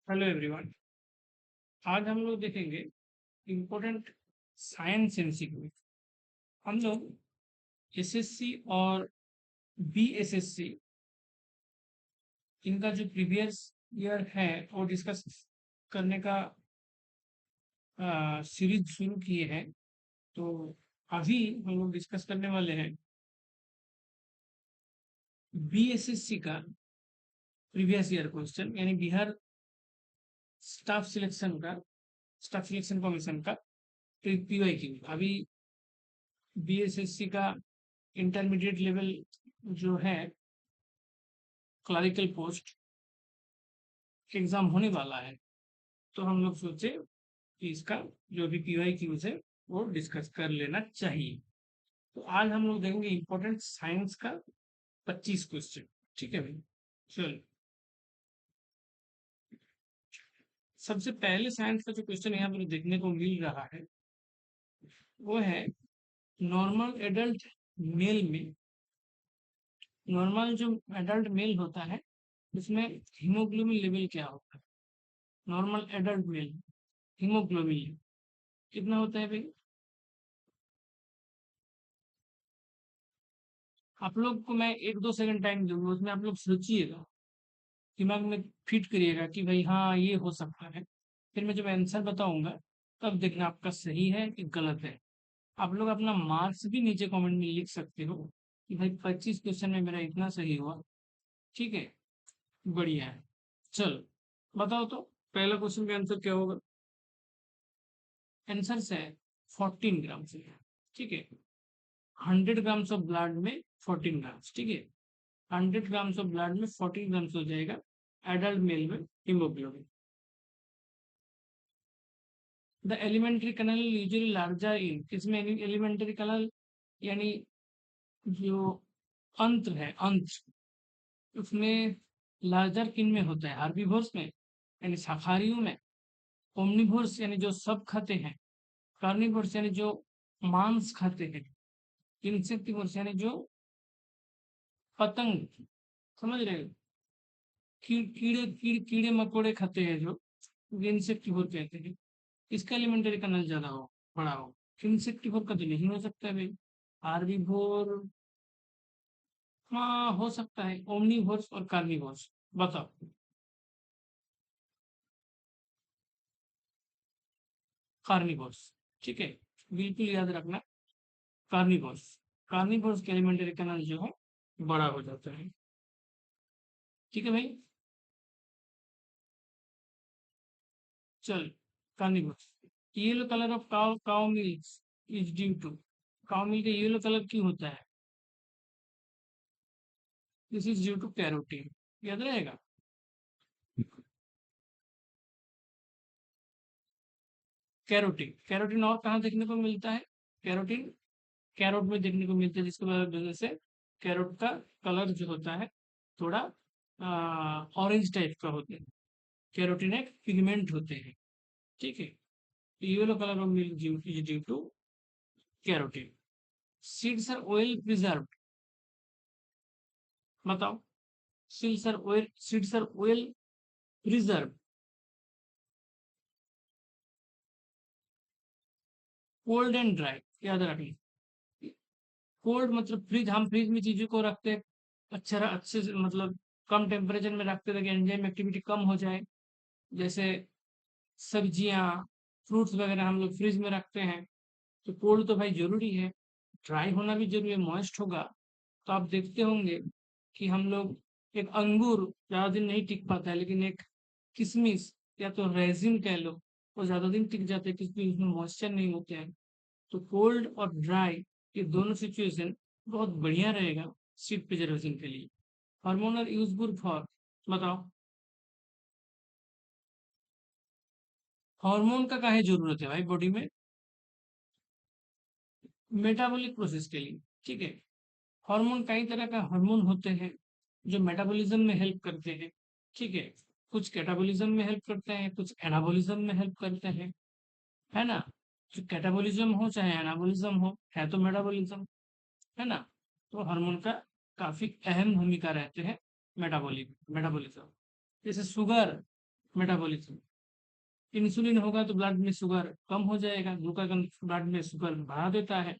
Hello everyone. आज हम लोग देखेंगे इम्पोर्टेंट साइंस एमसीक्यू। हम लोग एसएससी और बीएसएससी इनका जो प्रीवियस ईयर है वो डिस्कस करने का सीरीज शुरू किए हैं। तो अभी हम लोग डिस्कस करने वाले हैं बीएसएससी का प्रीवियस ईयर क्वेश्चन, यानी बिहार स्टाफ सिलेक्शन कमीशन का पीवाईक्यू। अभी बीएसएससी का इंटरमीडिएट लेवल जो है क्लरिकल पोस्ट एग्जाम होने वाला है, तो हम लोग सोचे कि इसका जो भी पीवाईक्यूज है वो डिस्कस कर लेना चाहिए। तो आज हम लोग देखेंगे इंपॉर्टेंट साइंस का 25 क्वेश्चन। ठीक है भाई, चलो। सबसे पहले साइंस का जो क्वेश्चन यहाँ पर देखने को मिल रहा है वो है नॉर्मल एडल्ट मेल में। नॉर्मल जो एडल्ट मेल होता है उसमें हीमोग्लोबिन लेवल क्या होता है? नॉर्मल एडल्ट मेल हीमोग्लोबिन कितना होता है भाई? आप लोग को मैं 1-2 सेकंड टाइम दूंगा, उसमें आप लोग सोचिएगा, दिमाग में फिट करिएगा कि भाई हाँ ये हो सकता है। फिर मैं जब आंसर बताऊंगा तब देखना आपका सही है कि गलत है। आप लोग अपना मार्क्स भी नीचे कमेंट में लिख सकते हो कि भाई 25 क्वेश्चन में मेरा इतना सही हुआ। ठीक है, बढ़िया है। चलो बताओ तो पहला क्वेश्चन का आंसर क्या होगा? आंसर है 14 ग्राम से। ठीक है, 100 ग्राम्स ऑफ ब्लड में 14 ग्राम्स। ठीक है, 100 ग्राम्स ऑफ ब्लड में 14 ग्राम्स हो जाएगा एडल्ट मेल में haemoglobin. The alimentary canal usually larger in, इसमें एलिमेंट्री कनल यानी जो अंत्र है, अंत्र उसमें लार्जर किन में होता है? हार्बीवोर्स में यानी शाकाहारियों में, ओमनिवोर्स यानी जो सब खाते हैं, कार्निवोर्स यानी जो मांस खाते हैं, इंसेक्टिवोर्स यानी जो पतंग, समझ रहे हो, कीड़े मकोड़े खाते हैं जो इंसेक्टिवोर कहते हैं। इसका एलिमेंट्री कनल ज्यादा हो, बड़ा हो। इंसेक्टिवोर का तो नहीं हो सकता है भाई। हार्बीवोर हाँ हो सकता है, ओमनीवोर्स और कार्निवोर्स। बताओ। कार्निवोर्स, ठीक है, बिल्कुल याद रखना। कार्निवोर्स, कार्निवोर्स के एलिमेंट्री कनल जो है बड़ा हो जाता है। ठीक है भाई, चल। Carnivores. Yellow colour of cow milk is due to, cow milk का येलो कलर क्यों होता है? This is due to carotene. याद रहेगा। कैरोटीन, कैरोटीन और कहाँ देखने को मिलता है? कैरोटीन कैरोट में देखने को मिलता है, जिसकी वजह से कैरोट का कलर जो होता है थोड़ा ऑरेंज टाइप का होता है। कैरोटीन एक पिगमेंट होते हैं। ठीक है, yellow colour of milk due to carotene. Seeds are oil preserve, बताओ। Seeds are oil preserve. Cold and dry, याद रखिए। कोल्ड मतलब फ्रिज, हम फ्रिज में चीजों को रखते हैं अच्छे से, मतलब कम टेम्परेचर में रखते ताकि एंजाइम एक्टिविटी कम हो जाए। जैसे सब्जियां, फ्रूट्स वगैरह हम लोग फ्रिज में रखते हैं। तो कोल्ड तो भाई जरूरी है, ड्राई होना भी जरूरी है, मॉइस्ट होगा। तो आप देखते होंगे कि हम लोग एक अंगूर ज्यादा दिन नहीं टिक पाता है, लेकिन एक किशमिश या तो रेजिन कह लो, वो ज्यादा दिन टिक जाते हैं क्योंकि उसमें मॉइस्चर नहीं होते हैं। तो कोल्ड और ड्राई ये दोनों सिचुएशन बहुत बढ़िया रहेगा सीड प्रिजर्वेशन के लिए। हार्मोनल यूजफुल फॉर, बताओ। हार्मोन का काहे जरूरत है भाई बॉडी में? मेटाबॉलिक प्रोसेस के लिए। ठीक है, हार्मोन कई तरह का हार्मोन होते हैं जो मेटाबॉलिज्म में हेल्प करते हैं। ठीक है, कुछ कैटाबॉलिज्म में हेल्प करते हैं, कुछ एनाबॉलिज्म में हेल्प करते हैं, है ना। जो कैटाबॉलिज्म हो चाहे एनाबॉलिज्म हो, है तो मेटाबॉलिज्म, है ना। तो हार्मोन का काफी अहम भूमिका रहते हैं मेटाबॉलिज्म। जैसे शुगर, मेटाबॉलिज्म। इंसुलिन होगा तो ब्लड में शुगर कम हो जाएगा, ग्लूकागन ब्लड में शुगर बढ़ा देता है।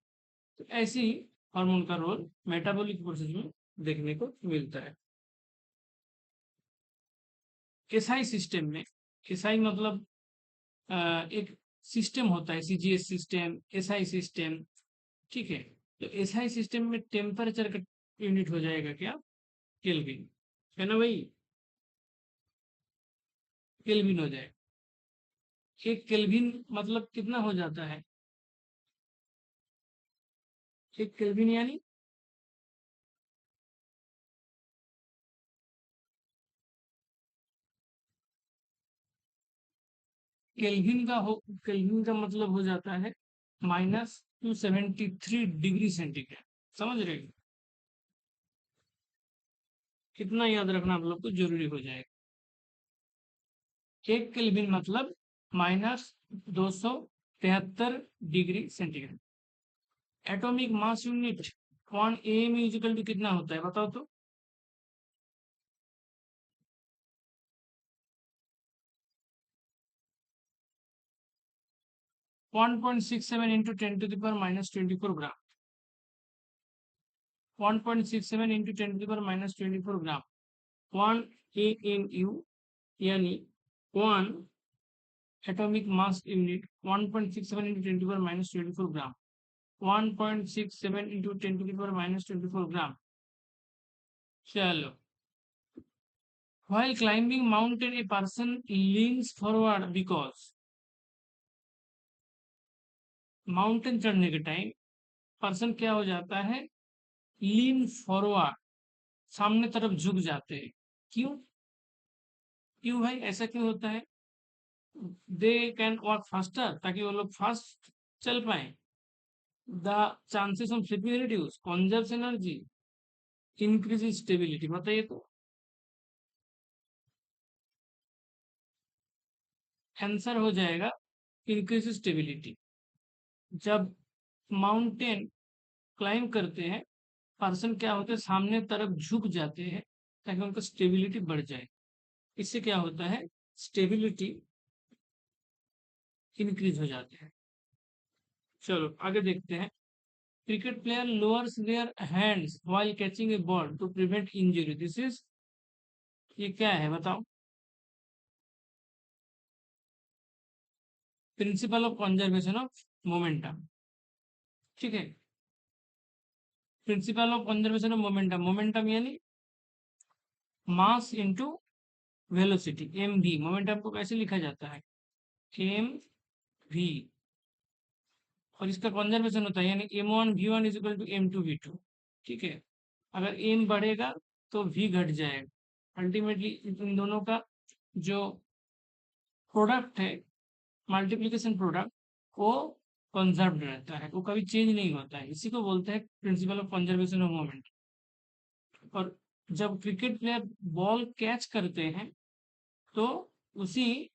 तो ऐसे ही हार्मोन का रोल मेटाबॉलिक प्रोसेस में देखने को मिलता है। एसआई सिस्टम में, एसआई मतलब एक सिस्टम होता है, सीजीएस सिस्टम, एसआई सिस्टम, ठीक है। तो एसआई सिस्टम में टेम्परेचर का यूनिट हो जाएगा क्या, केल्विन, है ना भाई, केल्विन हो जाएगा। एक केल्विन मतलब कितना हो जाता है, एक केल्विन यानी केल्विन का मतलब हो जाता है -273 डिग्री सेंटीग्रेड। समझ रहे हो, कितना याद रखना आप लोग को जरूरी हो जाएगा। एक केल्विन मतलब -273 degree centigrade. Atomic mass unit 1 AM equal to कितना होता है बताओ तो। 1.67 into 10⁻⁻24 gram. 1.67 into 10⁻⁻24 gram. 1 AMU यानी 1 atomic mass unit 1.67 into 10⁻⁻24 gram. 1.67 into 10⁻⁻24 gram. चलो, while climbing mountain a person leans forward because, mountain चढ़ने के टाइम पर्सन क्या हो जाता है, लीन फॉरवर्ड, सामने तरफ झुक जाते हैं। क्यों, क्यों भाई ऐसा क्यों होता है। दे कैन वॉक फास्टर, ताकि वो लोग फास्ट चल पाए। The chances of slipping reduce, conserves energy, increase stability. बताइए तो, आंसर हो जाएगा इंक्रीज स्टेबिलिटी। जब माउंटेन क्लाइम करते हैं पर्सन क्या होते हैं, सामने तरफ झुक जाते हैं ताकि उनका स्टेबिलिटी बढ़ जाए। इससे क्या होता है, स्टेबिलिटी इंक्रीज हो जाती है। चलो आगे देखते हैं। Cricket player lowers their hands while catching a ball to prevent injury. This is, ये क्या है बताओ। Principle of conservation of momentum, ठीक है। Principle of conservation of momentum, momentum यानी mass into velocity, M V. Momentum को कैसे लिखा जाता है, एम वी। और इसका कंजर्वेशन होता है यानी m1 v1 is equal to m2 v2, ठीक है। अगर m बढ़ेगा तो v घट जाएगा। अल्टीमेटली इन दोनों का जो प्रोडक्ट है, मल्टीप्लिकेशन प्रोडक्ट, वो कंजर्व्ड रहता है, वो कभी चेंज नहीं होता है। इसी को बोलते हैं principal of conservation of moment. और जब क्रिकेट प्लेयर बॉल कैच करते हैं तो उसी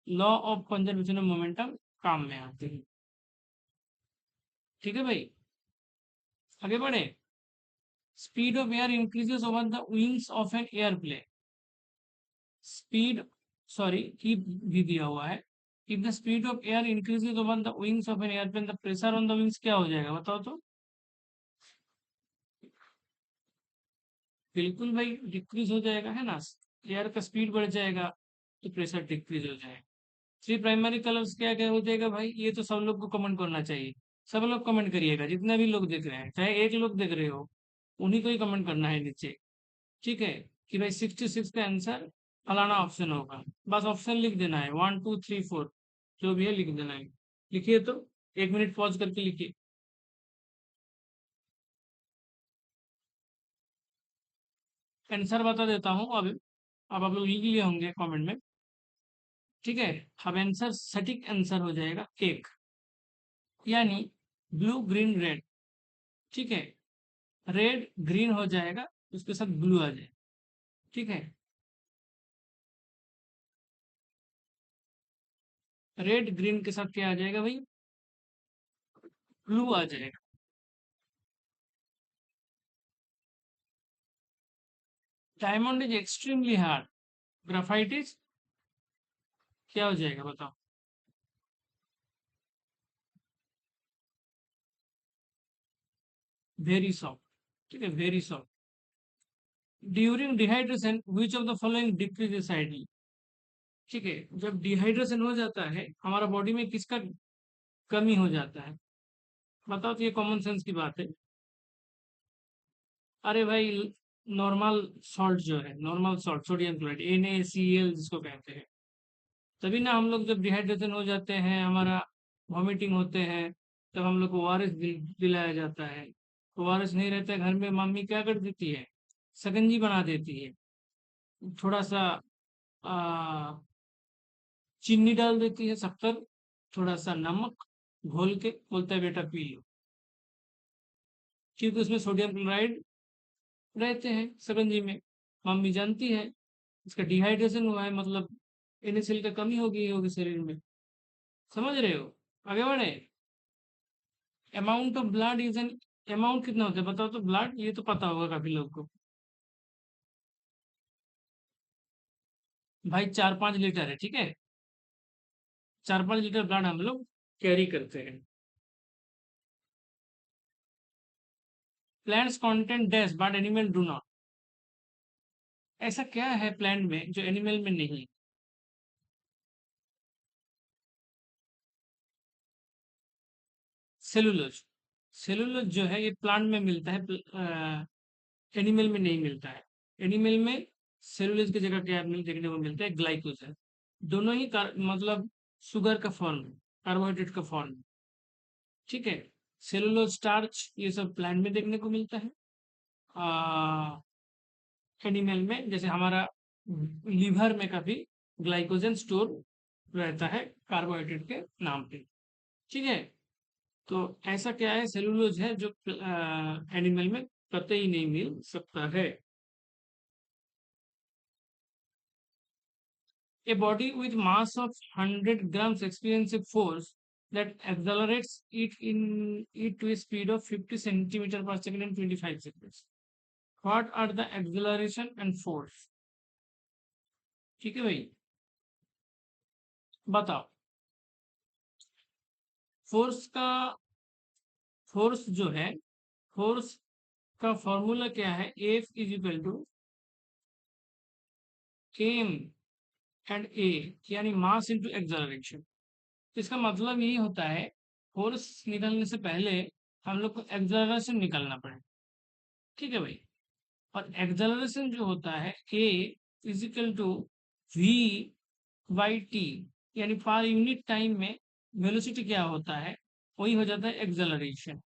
law of conservation of momentum काम में आते हैं। ठीक है भाई, आगे बढ़े। Speed of air increases over the wings of an airplane. Speed, sorry की भी दिया हुआ है। If the speed of air increases over the wings of an airplane the pressure on the wings क्या हो जाएगा बताओ तो। बिल्कुल भाई, डिक्रीज हो जाएगा, है ना। एयर का स्पीड बढ़ जाएगा तो प्रेशर डिक्रीज हो जाएगा। थ्री प्राइमरी कलर्स क्या क्या हो जाएगा भाई, ये तो सब लोग को कमेंट करना चाहिए। सब लोग कमेंट करिएगा, जितने भी लोग देख रहे हैं, चाहे एक लोग देख रहे हो, उन्हीं को ही कमेंट करना है नीचे, ठीक है। कि भाई 66 का आंसर फलाना ऑप्शन होगा। बस ऑप्शन लिख देना है, 1 2 3 4, जो भी है लिख देना है। लिखिए तो, 1 मिनट पॉज करके लिखिए। आंसर बता देता हूँ अब। अब आप लोग लिख लिए होंगे कमेंट में, ठीक है। अब आंसर, सटीक आंसर हो जाएगा एक, यानी ब्लू ग्रीन रेड, ठीक है। रेड ग्रीन हो जाएगा, उसके साथ ब्लू आ जाए, ठीक है। रेड ग्रीन के साथ क्या आ जाएगा भाई, ब्लू आ जाएगा। Diamond is extremely hard, graphite is क्या हो जाएगा बताओ? Very soft. ठीक है, very soft. During dehydration which of the following decrease sidely. ठीक है, जब डिहाइड्रेशन हो जाता है हमारा बॉडी में किसका कमी हो जाता है? बताओ, तो ये कॉमन सेंस की बात है। अरे भाई, नॉर्मल सॉल्ट जो है, normal salt sodium chloride NaCl जिसको कहते हैं। तभी ना हम लोग जब डिहाइड्रेशन हो जाते हैं, हमारा वॉमिटिंग होते हैं, तब हम लोग को ORS दिलाया जाता है। ORS नहीं रहता है घर में, मम्मी क्या कर देती है? शकंजी बना देती है। थोड़ा सा आ, चीनी डाल देती है, शक्कर, थोड़ा सा नमक, घोल के बोलता है बेटा पी लो। क्योंकि उसमें सोडियम क्लोराइड रहते हैं शकंजी में। मम्मी जानती है इसका डिहाइड्रेशन हुआ है, मतलब NaCl का कमी हो गई होगी शरीर में। समझ रहे हो? आगे बढ़े। Amount of blood is an, amount कितना होता है बताओ तो? ब्लड, ये तो पता होगा काफी लोग को। भाई 4-5 लीटर है, ठीक है। 4-5 लीटर ब्लड हम लोग कैरी करते हैं। Plants content dash but animal do not. ऐसा क्या है प्लांट में जो एनिमल में नहीं? सेलुलोज। सेलुलोज जो है ये प्लांट में मिलता है, एनिमल में नहीं मिलता है। एनिमल में सेलुलोज की जगह क्या देखने को मिलता है? ग्लाइकोज है। दोनों ही मतलब शुगर का फॉर्म, कार्बोहाइड्रेट का फॉर्म। ठीक है। सेलुलोज, स्टार्च, ये सब प्लांट में देखने को मिलता है। एनिमल में जैसे हमारा लीवर में काफी ग्लाइकोजन स्टोर रहता है कार्बोहाइड्रेट के नाम पे। ठीक है। तो ऐसा क्या है, सेलुलोज है जो एनिमल में कतई नहीं मिल सकता है। A body with mass of 100 grams experiences a force that accelerates it to a speed of 50 centimeter per second in 25 seconds. What are the acceleration and force? ठीक है भाई, बताओ। फोर्स का, फोर्स जो है, फोर्स का फॉर्मूला क्या है? F is equal to M and A, यानी मास इंटू एक्सेलरेशन। इसका मतलब यही होता है, फोर्स निकलने से पहले हम लोग को एक्सेलरेशन निकालना पड़े। ठीक है भाई। और एक्सेलरेशन जो होता है ए फिजिकल टू वी बाई टी, यानी पर यूनिट टाइम में वेलोसिटी क्या होता है, वही हो जाता है एक्सेलरेशन।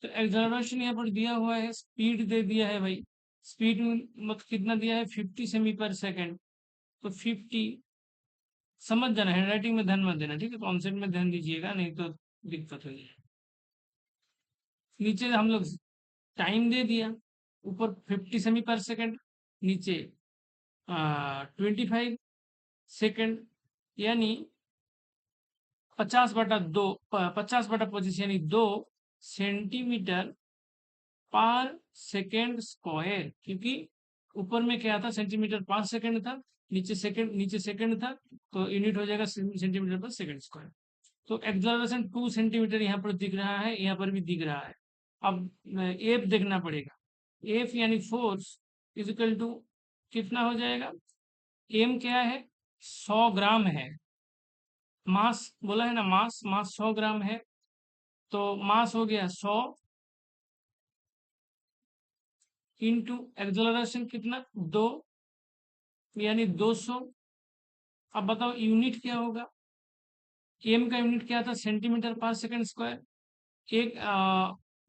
तो एक्सेलरेशन यहाँ पर दिया हुआ है, स्पीड दे दिया है भाई। स्पीड मतलब कितना दिया है? 50 सेमी पर सेकेंड। तो 50, समझ जाना, हैंडराइटिंग में ध्यान मत देना, ठीक है, कॉन्सेप्ट में ध्यान दीजिएगा, नहीं तो दिक्कत होगी। नीचे हम लोग टाइम दे दिया, ऊपर 50 सेमी पर सेकेंड, नीचे 25 सेकेंड, यानी 50/2, 50/25 यानी 2 सेंटीमीटर पर सेकेंड स्क्वायर। क्योंकि ऊपर में क्या था, सेंटीमीटर 5 सेकेंड था, नीचे सेकेंड था, तो यूनिट हो जाएगा सेंटीमीटर पर सेकेंड स्क्वायर। तो एक्सेलरेशन 2 सेंटीमीटर यहाँ पर दिख रहा है, यहाँ पर भी दिख रहा है। अब एफ देखना पड़ेगा। एफ यानी फोर्स इजिकल टू कितना हो जाएगा? एम क्या है? 100 ग्राम है। मास बोला है ना, मास, मास 100 ग्राम है। तो मास हो गया 100 इंटू एक्सेलरेशन कितना? 2, यानी 200। अब बताओ यूनिट क्या होगा? एम का यूनिट क्या था? सेंटीमीटर पर सेकंड स्क्वायर। एक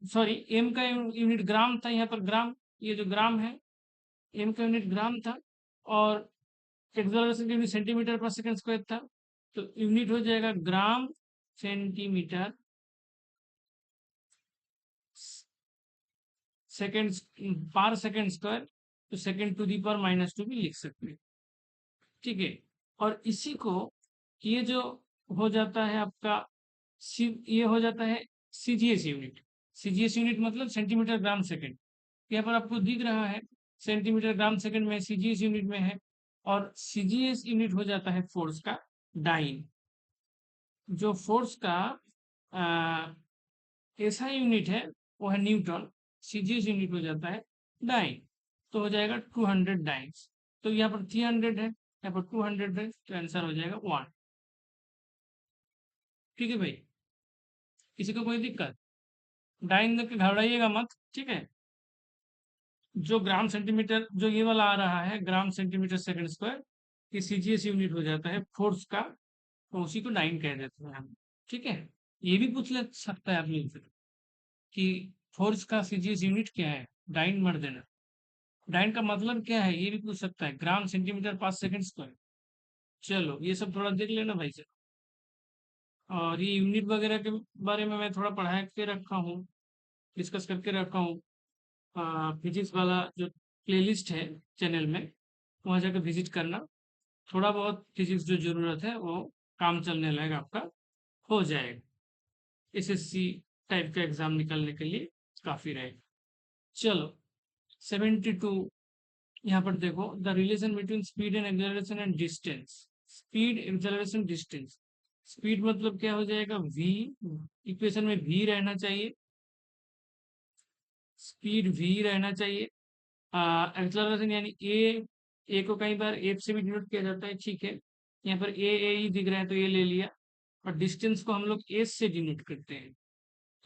सॉरी, एम का यूनिट ग्राम था, यहाँ पर ग्राम, ये जो ग्राम है, एम का यूनिट ग्राम था। और एक्सेलरेशन का यूनिट सेंटीमीटर पर सेकंड स्क्वायर था। तो यूनिट हो जाएगा ग्राम सेंटीमीटर सेकंड पर सेकंड स्क्वायर। तो सेकंड टू दी पावर -2 भी लिख सकते हैं। ठीक है। और इसी को, ये जो हो जाता है आपका ये हो जाता है CGS यूनिट। CGS यूनिट मतलब सेंटीमीटर ग्राम सेकंड। यहाँ पर आपको दिख रहा है सेंटीमीटर ग्राम सेकंड में CGS यूनिट में है। और CGS यूनिट हो जाता है फोर्स का डाइन। जो फोर्स का एसआई यूनिट है वो है न्यूटन, सीजीएस यूनिट हो जाता है डाइन। तो हो जाएगा 200 डाइन्स। तो यहाँ पर 300 है, यहाँ पर 200 है, तो आंसर हो जाएगा 1। ठीक है भाई, किसी को कोई दिक्कत? डाइन देख के घबराइएगा मत, ठीक है। जो ग्राम सेंटीमीटर, जो ये वाला आ रहा है ग्राम सेंटीमीटर सेकंड स्क्वायर, ये सीजीएस यूनिट हो जाता है फोर्स का, तो उसी को डाइन कह देते हैं हम। ठीक है, ये भी पूछ ले सकता है आप लोग से कि फोर्स का सीजीएस यूनिट क्या है, डाइन मर देना। डाइन का मतलब क्या है ये भी पूछ सकता है, ग्राम सेंटीमीटर पर सेकंड स्क्वायर। चलो ये सब थोड़ा देख लेना भाई से। और ये यूनिट वगैरह के बारे में मैं थोड़ा पढ़ा के रखा हूँ, डिस्कस करके रखा हूँ। फिजिक्स वाला जो प्लेलिस्ट है चैनल में, वहाँ जाकर विजिट करना। थोड़ा बहुत फिजिक्स जो जरूरत है वो काम चलने लगेगा, आपका हो जाएगा। एसएससी टाइप का एग्जाम निकलने के लिए काफी रहेगा। चलो 72, यहाँ पर देखो, the relation between speed and acceleration and distance. Speed, acceleration, distance. Speed मतलब क्या हो जाएगा, v। इक्वेशन में v रहना चाहिए, स्पीड v रहना चाहिए। एक्सेलरेशन यानी ए को कई बार एफ से भी डिनोट किया जाता है, ठीक है। यहाँ पर ए ही दिख रहा है तो ये ले लिया। और डिस्टेंस को हम लोग एस से डिनोट करते हैं।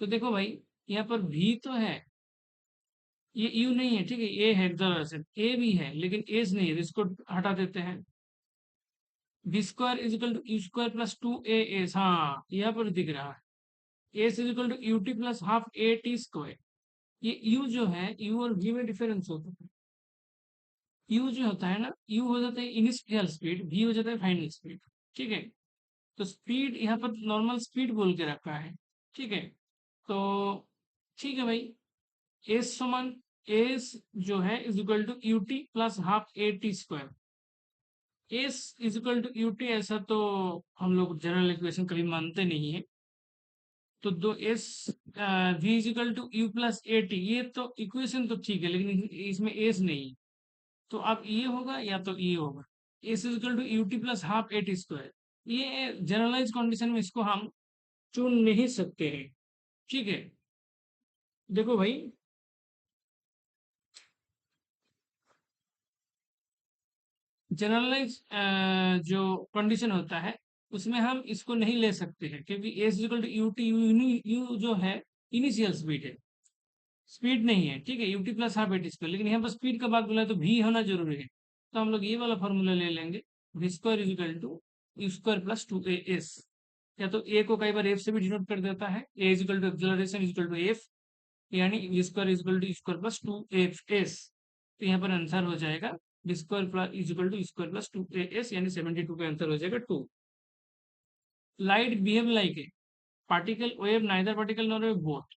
तो देखो भाई, यहाँ पर v तो है, ये यू नहीं है, ठीक है। ए है एक्सेलरेशन, ए भी है लेकिन एस नहीं है, तो इसको हटा देते हैं। B square is equal to u square plus 2a s, हाँ यहाँ पर दिख रहा है। S is equal to u t plus half a t square. ये यू जो है, यू और वी में डिफरेंस होता है। यू जो होता है ना, यू हो जाता है इनिशियल स्पीड, वी हो जाता है फाइनल स्पीड। ठीक है, तो स्पीड यहाँ पर नॉर्मल स्पीड बोल के रखा है, ठीक है। तो ठीक है भाई, एस समान, एस जो है is equal to u t plus half a t square. S is equal to u t, ऐसा तो हम लोग जनरल इक्वेशन कभी मानते नहीं है। तो दो s, v is equal to u plus a t, ये तो इक्वेशन तो ठीक है लेकिन इसमें एस नहीं है। तो अब ये होगा या तो ये होगा, s is equal to u t plus half a t square. ये जनरलाइज कंडीशन में इसको हम चुन नहीं सकते हैं, ठीक है। देखो भाई, जनरलाइज जो कंडीशन होता है उसमें हम इसको नहीं ले सकते हैं, क्योंकि s equal to u t, u जो है इनिशियल स्पीड है, स्पीड नहीं है, ठीक है। UT plus half eighty square, लेकिन यहाँ पर स्पीड का बात बोला है तो भी होना जरूरी है। तो हम लोग ये वाला फॉर्मूला ले लेंगे, v square is equal to u square plus 2a s. या तो ए को कई बार एफ से भी डिनोट कर देता है, A is equal to acceleration is equal to F, यानी V square is equal to square plus 2f S. तो यहाँ पर आंसर हो जाएगा V square plus is equal to square plus 2a S, यानी 72 का आंसर हो जाएगा 2। Light behave like a particle wave, neither particle nor wave both.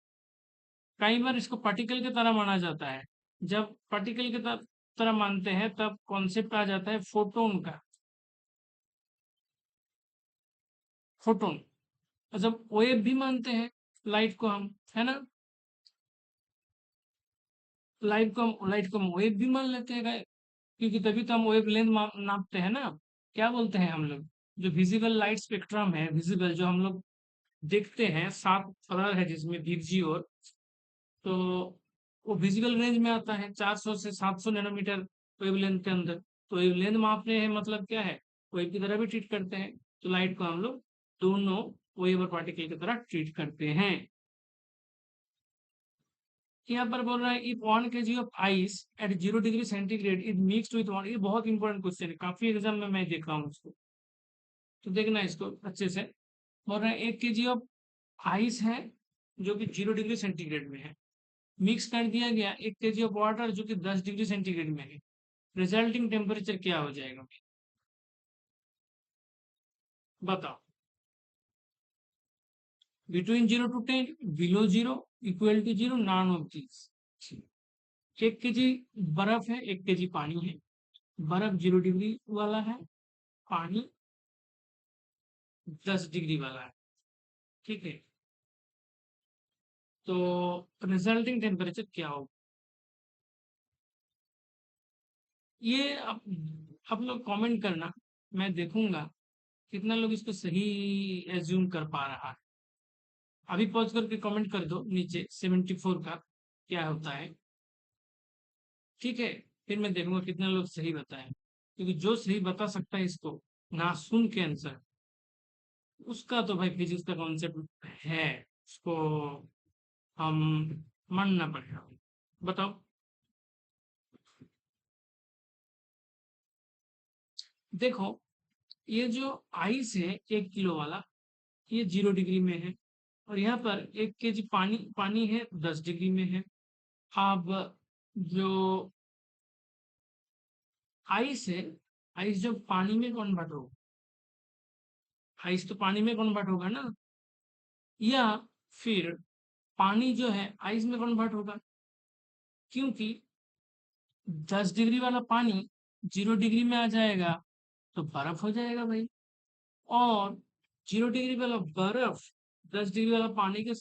कई बार इसको पार्टिकल की तरह माना जाता है। जब पार्टिकल की तरह मानते हैं तब कॉन्सेप्ट आ जाता है फोटोन का, फोटोन। और जब वेव भी मानते हैं लाइट को हम, है ना, लाइट को हम वेव भी मान लेते हैं, क्योंकि तभी तो हम वेव लेंथ नापते हैं ना। क्या बोलते हैं हम लोग, जो विजिबल लाइट स्पेक्ट्रम है, विजिबल जो हम लोग देखते हैं, 7 कलर है जिसमें विजी, और तो वो विजिबल रेंज में आता है 400 से 700 नैनोमीटर वेवलेंथ के अंदर। तो वेवलेंथ मापने हैं मतलब क्या है, वेव की तरह भी ट्रीट करते हैं। तो लाइट को हम लोग दोनों वेव और पार्टिकल की तरह ट्रीट करते हैं। यहाँ पर बोल रहा है if 1 kg of ice eight 0 degree centigrade is mixed with water. ये बहुत इंपॉर्टेंट क्वेश्चन है, काफी एग्जाम में मैं देखा हूँ इसको, तो देखना इसको अच्छे से। बोल रहा है 1 kg ऑफ आइस है जो कि 0 डिग्री सेंटीग्रेड में है, मिक्स कर दिया गया 1 kg ऑफ वाटर जो कि 10 डिग्री सेंटीग्रेड में है। रिजल्टिंग टेम्परेचर क्या हो जाएगा, बताओ। Between 0 to 10, below 0, equal to 0, none of this. 1 kg बर्फ है, 1 kg पानी है। बर्फ 0 डिग्री वाला है, पानी 10 डिग्री वाला है, ठीक है। तो रिजल्टिंग टेम्परेचर क्या होगा, ये आप लोग कमेंट करना, मैं देखूंगा कितना लोग इसको सही एज्यूम कर पा रहा है? अभी पॉज करके कमेंट कर दो नीचे 74 का क्या होता है। ठीक है, फिर मैं देखूंगा कितना लोग सही बताएं, क्योंकि जो सही बता सकता है इसको ना सुन के आंसर, उसका तो भाई फिजिक्स का कॉन्सेप्ट है, उसको हम मानना पड़ेगा। बताओ। देखो, ये जो आइस है 1 किलो वाला, ये 0 डिग्री में है, और यहाँ पर 1 केजी पानी पानी है 10 डिग्री में है। अब जो आइस है, आइस जो पानी में कन्वर्ट होगा, आइस तो पानी में कन्वर्ट होगा ना, या फिर पानी जो है आइस में कन्वर्ट होगा, क्योंकि 10 डिग्री वाला पानी 0 डिग्री में आ जाएगा तो बर्फ हो जाएगा भाई, और 0 डिग्री वाला बर्फ 10 डिग्री वाला पानी के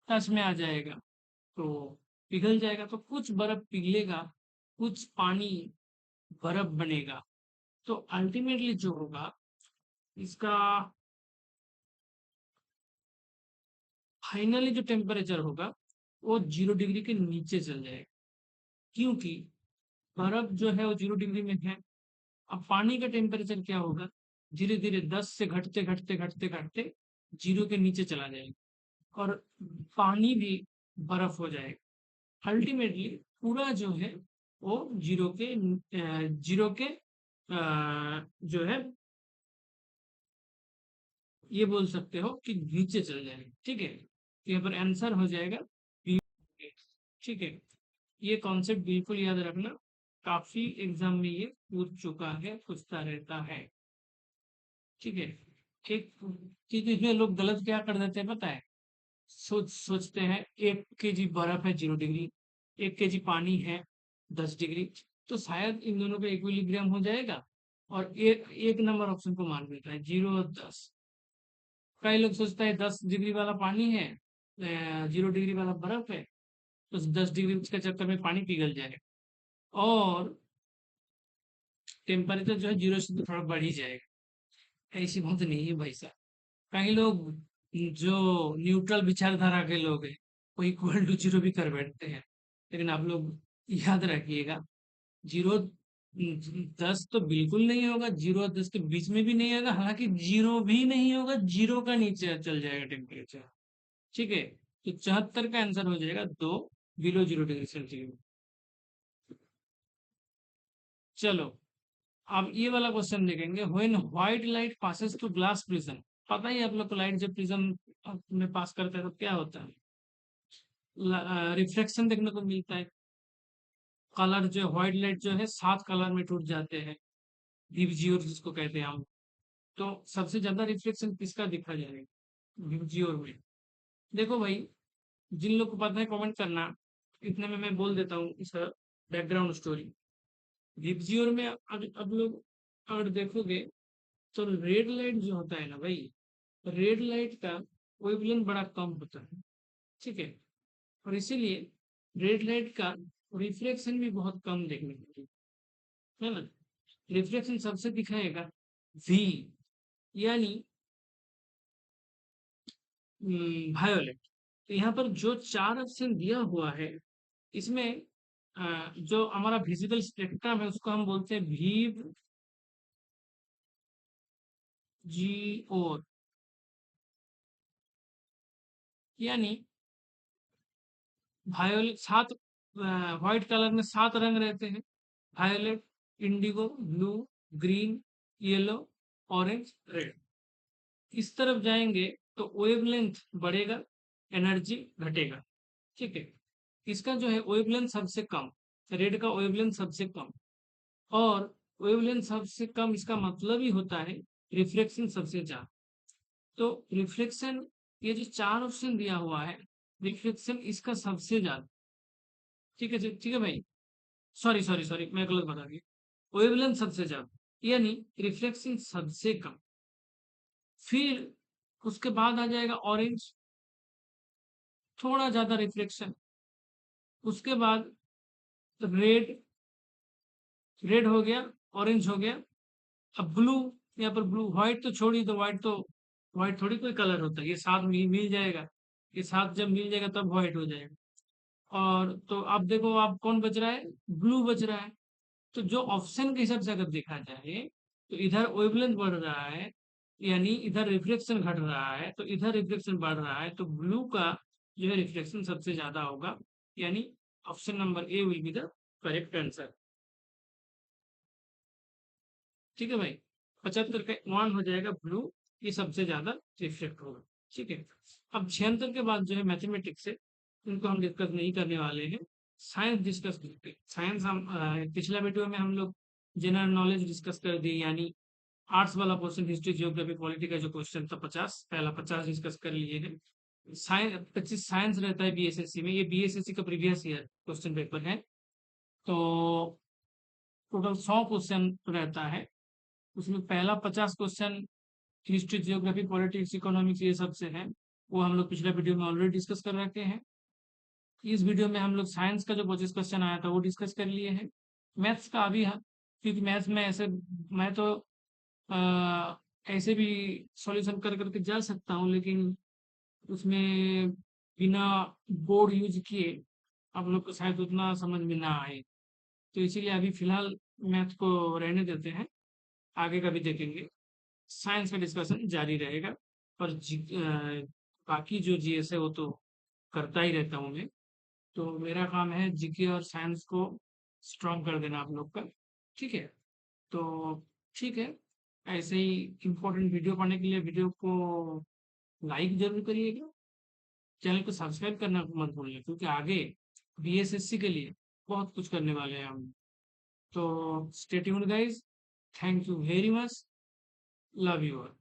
टच में आ जाएगा तो पिघल जाएगा। तो कुछ बर्फ पिघलेगा, कुछ पानी बर्फ बनेगा। तो अल्टीमेटली जो होगा इसका फाइनली जो टेम्परेचर होगा वो 0 डिग्री के नीचे चल जाएगा, क्योंकि बर्फ जो है वो 0 डिग्री में है। अब पानी का टेम्परेचर क्या होगा, धीरे धीरे 10 से घटते घटते घटते घटते 0 के नीचे चला जाएगा, और पानी भी बर्फ हो जाएगा। अल्टीमेटली पूरा जो है वो जीरो के जो है ये बोल सकते हो कि नीचे चल जाएगा। ठीक है, तो यहाँ पर आंसर हो जाएगा बी। ठीक है, ये कॉन्सेप्ट बिल्कुल याद रखना, काफी एग्जाम में ये पूछ चुका है, पूछता रहता है। ठीक है, एक चीज इसमें लोग गलत क्या कर देते हैं पता है, सोचते हैं 1 केजी बर्फ है 0 डिग्री, 1 केजी पानी है 10 डिग्री, तो शायद इन दोनों का इक्विलिब्रियम हो जाएगा, और एक नंबर ऑप्शन को मान लेता है 0 और 10। कई लोग सोचता है 10 डिग्री वाला पानी है, 0 डिग्री वाला बर्फ है, तो 10 डिग्री के चक्कर में पानी पिघल जाएगा, और टेम्परेचर जो है 0 से तो थोड़ा बढ़ ही जाएगा। ऐसी बात नहीं है भाई साहब। कई लोग जो न्यूट्रल विचारधारा के लोग हैं वो इक्वल टू 0 भी कर बैठते हैं, लेकिन आप लोग याद रखिएगा, 0 10 तो बिल्कुल नहीं होगा, 0 और 10 के बीच में भी नहीं होगा, हालांकि 0 भी नहीं होगा, 0 का नीचे चल जाएगा टेम्परेचर। ठीक है, तो 74 का आंसर हो जाएगा 2, बिलो 0 डिग्री सेल्सियस। चलो, अब ये वाला क्वेश्चन देखेंगे, when white light passes through glass prism. पता ही है आप लोग को, लाइट जब प्रिज्म में पास करता है तो क्या होता है, रिफ्लेक्शन देखने को मिलता है। कलर जो व्हाइट लाइट जो है 7 कलर में टूट जाते हैं, विबजियोर जिसको कहते हैं हम। तो सबसे ज्यादा रिफ्लेक्शन किसका दिखा जाएगा विबजियोर में? देखो भाई, जिन लोग को पता है कमेंट करना, इतने में मैं बोल देता हूँ इसका बैकग्राउंड स्टोरी। विबजियोर में अब लोग अगर देखोगे तो रेड लाइट जो होता है ना भाई, रेड लाइट का वेवलेंथ बड़ा कम होता है। ठीक है, और इसीलिए रेड लाइट का रिफ्लेक्शन भी बहुत कम देखने को मिलता है ना। रिफ्लेक्शन सबसे दिखाएगा वी, यानी वायोलेट। तो यहाँ पर जो 4 ऑप्शन दिया हुआ है, इसमें जो हमारा विजिबल स्पेक्ट्रम है उसको हम बोलते हैं वीव जी और, यानी वायोलेट 7, व्हाइट कलर में 7 रंग रहते हैं, violet, Indigo, blue, green, yellow, orange, red. इस तरफ जाएंगे तो वेवलेंथ बढ़ेगा, एनर्जी घटेगा। ठीक है, इसका जो है वेवलेंथ सबसे कम, रेड का वेवलेंथ सबसे कम, और वेवलेंथ सबसे कम इसका मतलब ही होता है रिफ्लेक्शन सबसे ज्यादा। तो रिफ्लेक्शन, ये जो 4 ऑप्शन दिया हुआ है, रिफ्लेक्शन इसका सबसे ज्यादा। ठीक है, ठीक है भाई, सॉरी सॉरी सॉरी, मैं गलत बता दिया, वेवलेंथ सबसे ज्यादा यानी रिफ्लेक्शन सबसे कम। फिर उसके बाद आ जाएगा ऑरेंज, थोड़ा ज्यादा रिफ्लेक्शन। उसके बाद रेड, रेड हो गया, ऑरेंज हो गया। अब ब्लू, यहाँ पर ब्लू, व्हाइट तो छोड़ ही दो, व्हाइट थोड़ी कोई कलर होता है, ये साथ मिल जाएगा, ये साथ जब मिल जाएगा तब व्हाइट हो जाएगा। और तो आप देखो, आप कौन बच रहा है, ब्लू बच रहा है। तो जो ऑप्शन के हिसाब से अगर देखा जाए, तो इधर वेवलेंथ बढ़ रहा है, यानी इधर रिफ्लेक्शन घट रहा है, तो इधर रिफ्लेक्शन बढ़ रहा है, तो ब्लू का जो है रिफ्लेक्शन सबसे ज्यादा होगा, यानी option number A will be the correct answer. ठीक है भाई, 75 का 1 हो जाएगा ब्लू, ये सबसे ज्यादा रिफ्लेक्ट होगा। ठीक है, अब 76 के बाद जो है मैथमेटिक्स है, उनको हम डिस्कस नहीं करने वाले हैं, साइंस डिस्कस करते हैं। साइंस हम पिछला वीडियो में हम लोग जनरल नॉलेज डिस्कस कर दिए, यानी आर्ट्स वाला क्वेश्चन, हिस्ट्री जियोग्राफी पॉलिटी का जो क्वेश्चन था 50, पहला 50 डिस्कस कर लिए हैं। साइंस 25 साइंस रहता है बीएसएससी में, ये बीएसएससी का प्रीवियस ईयर क्वेश्चन पेपर है। तो टोटल 100 क्वेश्चन रहता है, उसमें पहला 50 question history geography politics economics ये सब से है, वो हम लोग पिछले वीडियो में ऑलरेडी डिस्कस कर रखे हैं। इस वीडियो में हम लोग साइंस का जो 25 क्वेश्चन आया था वो डिस्कस कर लिए हैं। मैथ्स का अभी क्योंकि मैथ्स में ऐसे मैं तो अ, ऐसे भी सॉल्यूशन कर करके जा सकता हूँ, लेकिन उसमें बिना बोर्ड यूज किए आप लोग को शायद उतना समझ में ना आए, तो इसीलिए अभी फिलहाल मैथ को रहने देते हैं, आगे का भी देखेंगे। साइंस का डिस्कशन जारी रहेगा, और बाकी जो जीएस है वो तो करता ही रहता हूँ मैं। तो मेरा काम है जीके और साइंस को स्ट्रॉन्ग कर देना आप लोग का। ठीक है, तो ठीक है, ऐसे ही इम्पोर्टेंट वीडियो पाने के लिए वीडियो को लाइक जरूर करिएगा, चैनल को सब्सक्राइब करना मत भूलिए, क्योंकि आगे बीएसएससी के लिए बहुत कुछ करने वाले हैं हम। तो stay tuned guys, thank you very much, love you all.